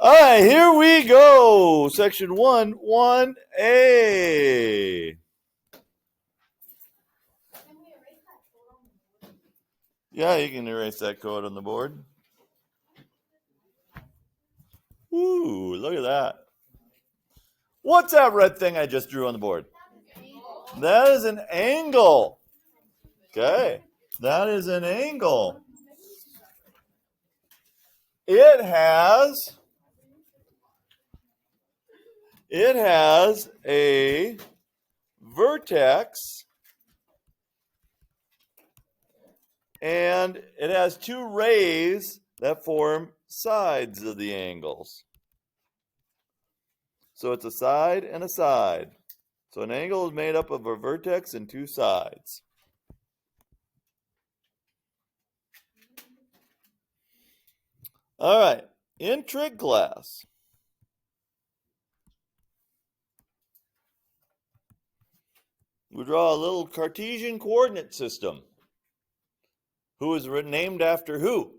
All right, here we go. Section 1, 1A. Yeah, you can erase that code on the board. Ooh, look at that. What's that red thing I just drew on the board? That is an angle. Okay, that is an angle. It has a vertex and it has two rays that form sides of the angles. So it's a side and a side. So an angle is made up of a vertex and two sides. All right, in trig class, we draw a little Cartesian coordinate system. Who is named after who?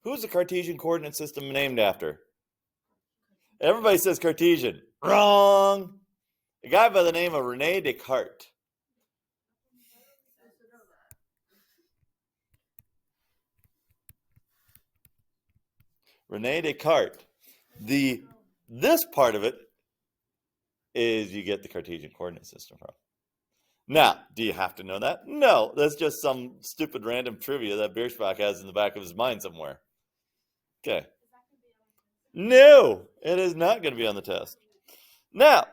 Who's the Cartesian coordinate system named after? Everybody says Cartesian. Wrong. A guy by the name of Rene Descartes. Rene Descartes. This part of it is you get the Cartesian coordinate system from. Now, do you have to know that? No, that's just some stupid random trivia that Bierschbach has in the back of his mind somewhere. Okay. No, it is not going to be on the test. Now,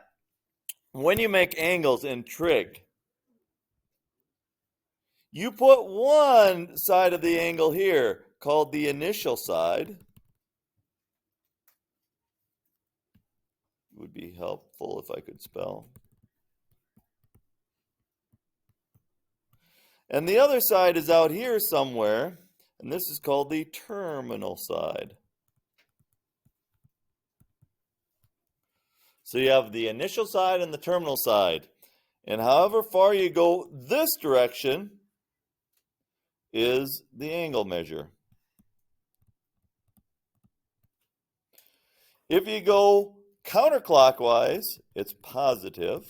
when you make angles in trig, you put one side of the angle here called the initial side. Would be helpful if I could spell. And the other side is out here somewhere, and this is called the terminal side. So you have the initial side and the terminal side. And however far you go this direction is the angle measure. If you go counterclockwise, it's positive.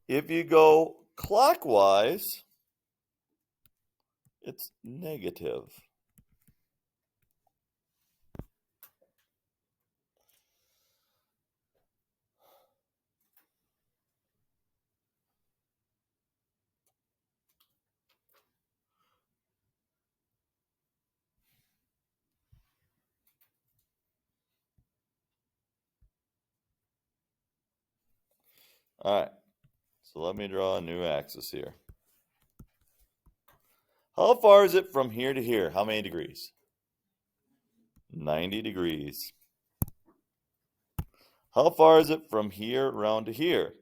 If you go clockwise, it's negative. All right, so let me draw a new axis here. How far is it from here to here? How many degrees? 90 degrees. How far is it from here around to here?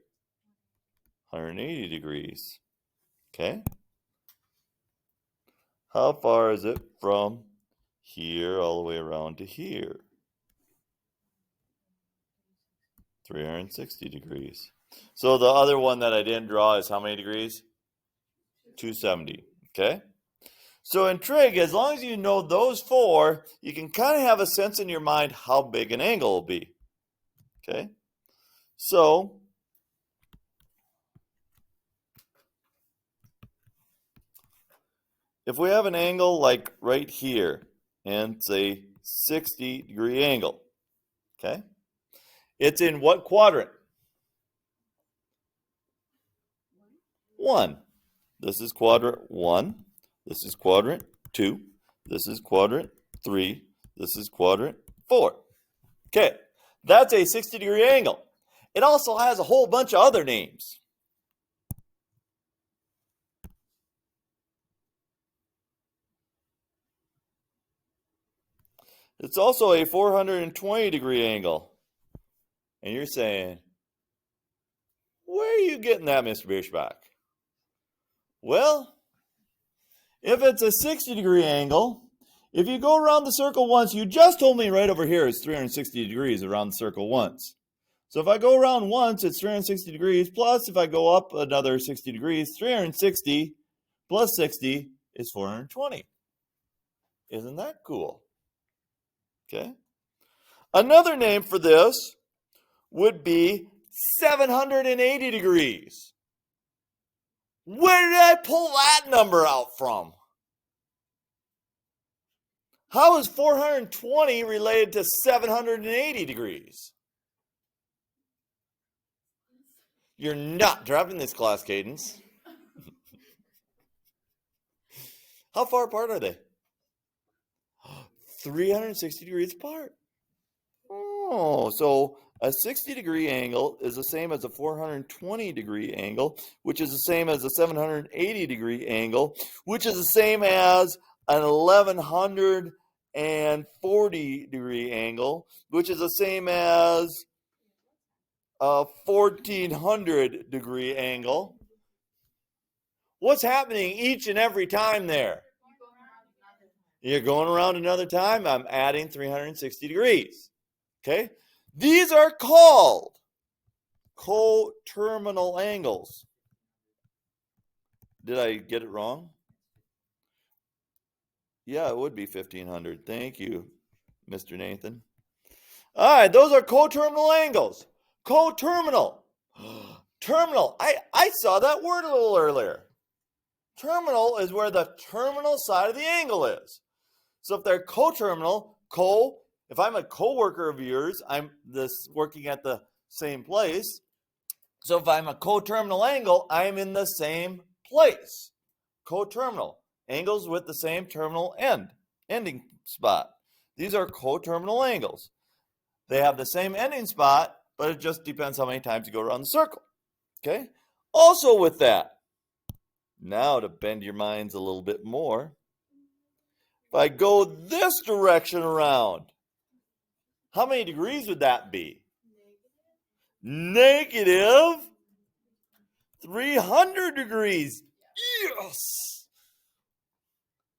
180 degrees. Okay. How far is it from here all the way around to here? 360 degrees. So the other one that I didn't draw is how many degrees? 270. Okay. So in trig, as long as you know those four, you can kind of have a sense in your mind how big an angle will be. Okay. So if we have an angle like right here, and it's a 60-degree angle, okay? It's in what quadrant? 1. This is quadrant 1. This is quadrant 2. This is quadrant 3. This is quadrant 4. Okay, that's a 60-degree angle. It also has a whole bunch of other names. It's also a 420-degree angle. And you're saying, where are you getting that, Mr. Bierschbach? Well, if it's a 60-degree angle, if you go around the circle once, you just told me right over here is 360 degrees around the circle once. So if I go around once, it's 360 degrees, plus if I go up another 60 degrees, 360 plus 60 is 420. Isn't that cool? Okay. Another name for this would be 780 degrees. Where did I pull that number out from? How is 420 related to 780 degrees? You're not dropping this class, Cadence. How far apart are they? 360 degrees apart. Oh, so a 60-degree angle is the same as a 420-degree angle, which is the same as a 780-degree angle, which is the same as an 1140-degree angle, which is the same as a 1400-degree angle. What's happening each and every time there? You're going around another time. I'm adding 360 degrees. Okay? These are called coterminal angles. Did I get it wrong? Yeah, it would be 1500. Thank you, Mr. Nathan. All right, those are coterminal angles. Coterminal. Terminal. I saw that word a little earlier. Terminal is where the terminal side of the angle is. So if they're coterminal, if I'm a coworker of yours, I'm working at the same place. So if I'm a coterminal angle, I'm in the same place. Coterminal. Angles with the same terminal ending spot. These are coterminal angles. They have the same ending spot, but it just depends how many times you go around the circle. Okay? Also with that, now to bend your minds a little bit more, if I go this direction around, how many degrees would that be? Negative 300 degrees. Yes!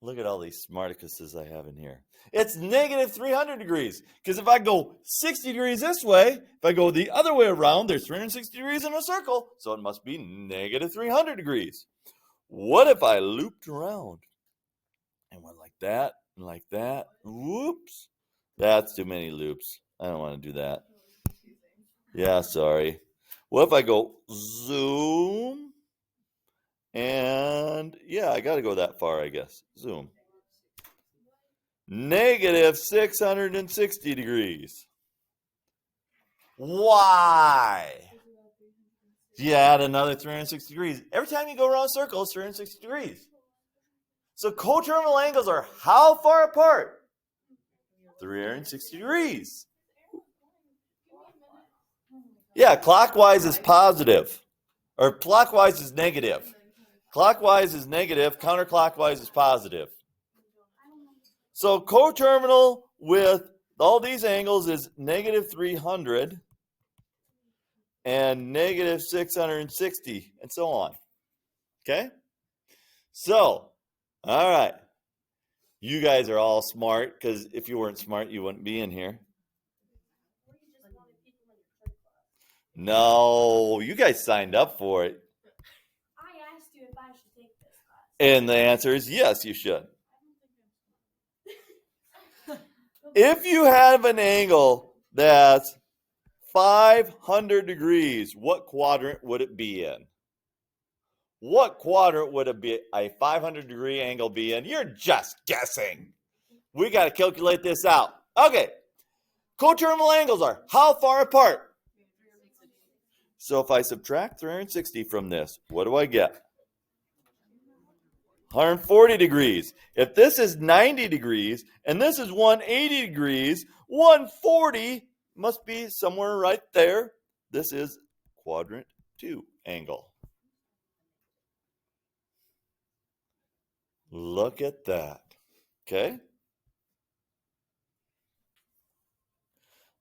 Look at all these smarticuses I have in here. It's negative 300 degrees. Because if I go 60 degrees this way, if I go the other way around, there's 360 degrees in a circle. So it must be negative 300 degrees. What if I looped around and went like that and like that? Whoops. That's too many loops. I don't want to do that. Yeah, sorry. What if I go zoom? And yeah, I got to go that far, I guess. Zoom. Negative 660 degrees. Why? You add another 360 degrees. Every time you go around a circle, it's 360 degrees. So coterminal angles are how far apart? 360 degrees. Yeah, clockwise is positive. Or clockwise is negative. Clockwise is negative. Counterclockwise is positive. So coterminal with all these angles is negative 300 and negative 660 and so on. Okay? So, all right. You guys are all smart because if you weren't smart, you wouldn't be in here. No, you guys signed up for it. I asked you if I should take this class. And the answer is yes, you should. If you have an angle that's 500 degrees, what quadrant would it be in? What quadrant would a 500 degree angle be in? You're just guessing. We got to calculate this out. Okay. Coterminal angles are how far apart? So if I subtract 360 from this, what do I get? 140 degrees. If this is 90 degrees and this is 180 degrees, 140 must be somewhere right there. This is quadrant 2 angle. Look at that. Okay?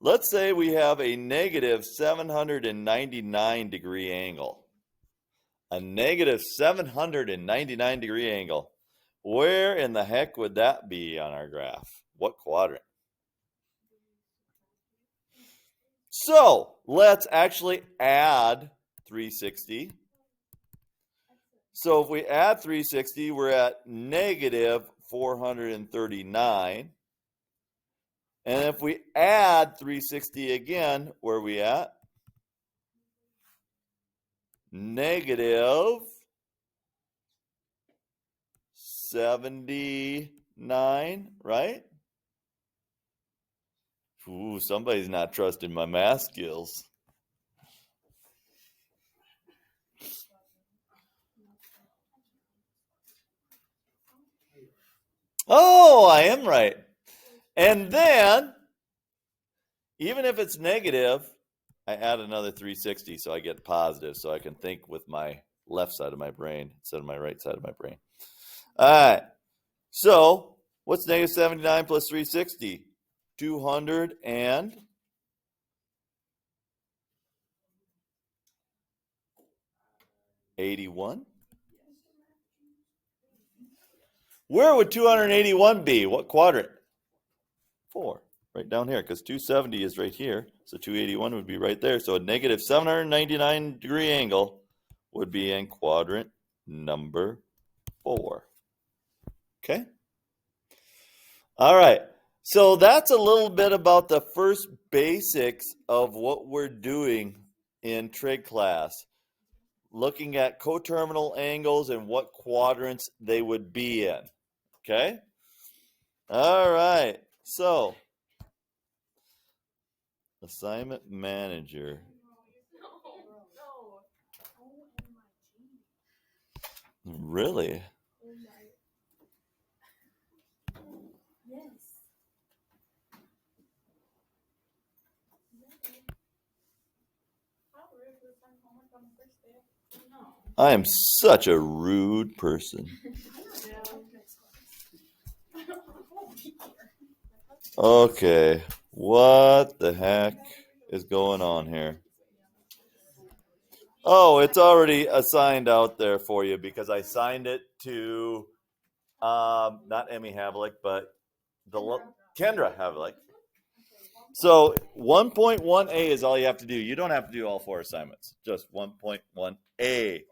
Let's say we have a negative 799 degree angle. A negative 799 degree angle. Where in the heck would that be on our graph? What quadrant? So let's actually add 360. So if we add 360, we're at negative 439. And if we add 360 again, where are we at? Negative 79, right? Ooh, somebody's not trusting my math skills. Oh, I am right. And then, even if it's negative, I add another 360 so I get positive, so I can think with my left side of my brain instead of my right side of my brain. All right. So, what's negative 79 plus 360? 281. Where would 281 be? What quadrant? 4. Right down here, because 270 is right here. So 281 would be right there. So a negative 799-degree angle would be in quadrant number 4. Okay? All right. So that's a little bit about the first basics of what we're doing in trig class. Looking at coterminal angles and what quadrants they would be in. Okay? All right. So, assignment manager. Really? Yes. I am such a rude person. Okay, what the heck is going on here? Oh, it's already assigned out there for you because I signed it to not Emmy Havlick, but Kendra Havlick. So 1.1a is all you have to do. You don't have to do all 4 assignments, just 1.1a.